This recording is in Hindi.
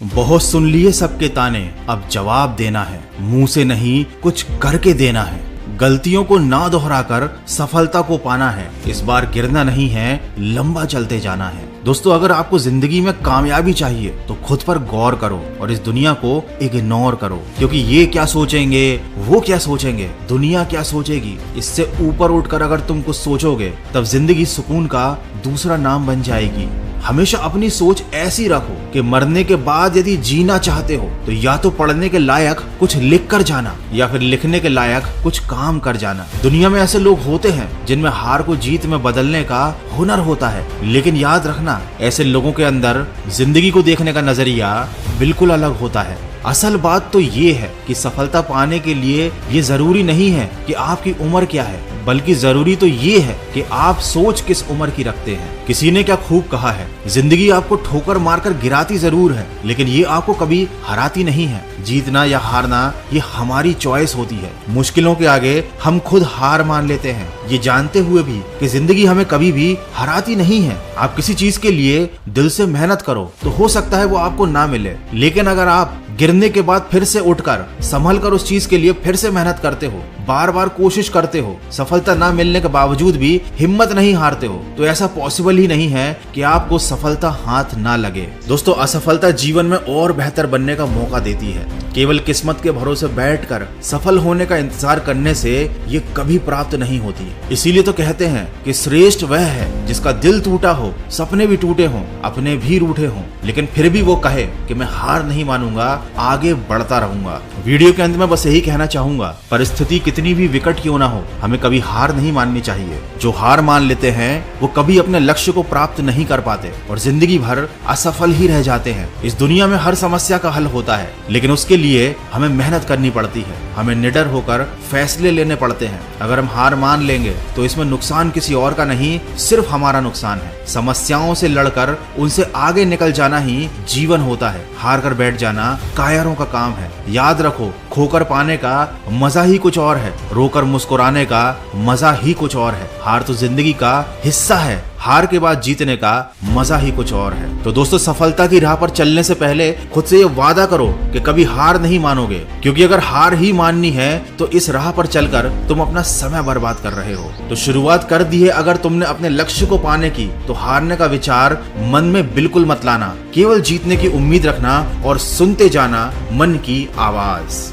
बहुत सुन लिए सबके ताने, अब जवाब देना है। मुंह से नहीं कुछ करके देना है। गलतियों को ना दोहराकर सफलता को पाना है। इस बार गिरना नहीं है, लंबा चलते जाना है। दोस्तों, अगर आपको जिंदगी में कामयाबी चाहिए तो खुद पर गौर करो और इस दुनिया को इग्नोर करो, क्योंकि ये क्या सोचेंगे, वो क्या सोचेंगे, दुनिया क्या सोचेगी, इससे ऊपर उठकर अगर तुम कुछ सोचोगे तब जिंदगी सुकून का दूसरा नाम बन जाएगी। हमेशा अपनी सोच ऐसी रखो कि मरने के बाद यदि जीना चाहते हो तो या तो पढ़ने के लायक कुछ लिख कर जाना या फिर लिखने के लायक कुछ काम कर जाना। दुनिया में ऐसे लोग होते हैं जिनमें हार को जीत में बदलने का हुनर होता है, लेकिन याद रखना ऐसे लोगों के अंदर जिंदगी को देखने का नजरिया बिल्कुल अलग होता है। असल बात तो ये है कि सफलता पाने के लिए ये जरूरी नहीं है कि आपकी उम्र क्या है, बल्कि जरूरी तो ये है कि आप सोच किस उम्र की रखते हैं। किसी ने क्या खूब कहा है, जिंदगी आपको ठोकर मारकर गिराती जरूर है, लेकिन ये आपको कभी हराती नहीं है। जीतना या हारना ये हमारी चॉइस होती है। मुश्किलों के आगे हम खुद हार मान लेते हैं, ये जानते हुए भी कि जिंदगी हमें कभी भी हराती नहीं है। आप किसी चीज के लिए दिल से मेहनत करो तो हो सकता है वो आपको ना मिले, लेकिन अगर आप गिरने के बाद फिर से उठकर संभल कर उस चीज के लिए फिर से मेहनत करते हो, बार बार कोशिश करते हो, सफलता ना मिलने के बावजूद भी हिम्मत नहीं हारते हो, तो ऐसा पॉसिबल ही नहीं है कि आपको सफलता हाथ ना लगे। दोस्तों, असफलता जीवन में और बेहतर बनने का मौका देती है। केवल किस्मत के भरोसे बैठकर सफल होने का इंतजार करने से ये कभी प्राप्त नहीं होती। इसीलिए तो कहते हैं कि श्रेष्ठ वह है जिसका दिल टूटा हो, सपने भी टूटे हों, अपने भी रूठे हों, लेकिन फिर भी वो कहे कि मैं हार नहीं मानूंगा, आगे बढ़ता रहूंगा। वीडियो के अंत में बस यही कहना चाहूंगा, परिस्थिति कितनी भी विकट क्यों ना हो, हमें कभी हार नहीं माननी चाहिए। जो हार मान लेते हैं वो कभी अपने लक्ष्य को प्राप्त नहीं कर पाते और जिंदगी भर असफल ही रह जाते हैं। इस दुनिया में हर समस्या का हल होता है, लेकिन उसके लिए हमें मेहनत करनी पड़ती है, हमें निडर होकर फैसले लेने पड़ते हैं। अगर हम हार मान लेंगे तो इसमें नुकसान किसी और का नहीं, सिर्फ हमारा नुकसान है। समस्याओं से लड़कर उनसे आगे निकल जाना ही जीवन होता है। हार कर बैठ जाना कायरों का काम है। याद रखो, खोकर पाने का मजा ही कुछ और है, रोकर मुस्कुराने का मजा ही कुछ और है। हार तो जिंदगी का हिस्सा है, हार के बाद जीतने का मजा ही कुछ और है। तो दोस्तों, सफलता की राह पर चलने से पहले खुद से ये वादा करो कि कभी हार नहीं मानोगे, क्योंकि अगर हार ही माननी है तो इस राह पर चलकर तुम अपना समय बर्बाद कर रहे हो। तो शुरुआत कर दी है अगर तुमने अपने लक्ष्य को पाने की, तो हारने का विचार मन में बिल्कुल मत लाना। केवल जीतने की उम्मीद रखना और सुनते जाना मन की आवाज।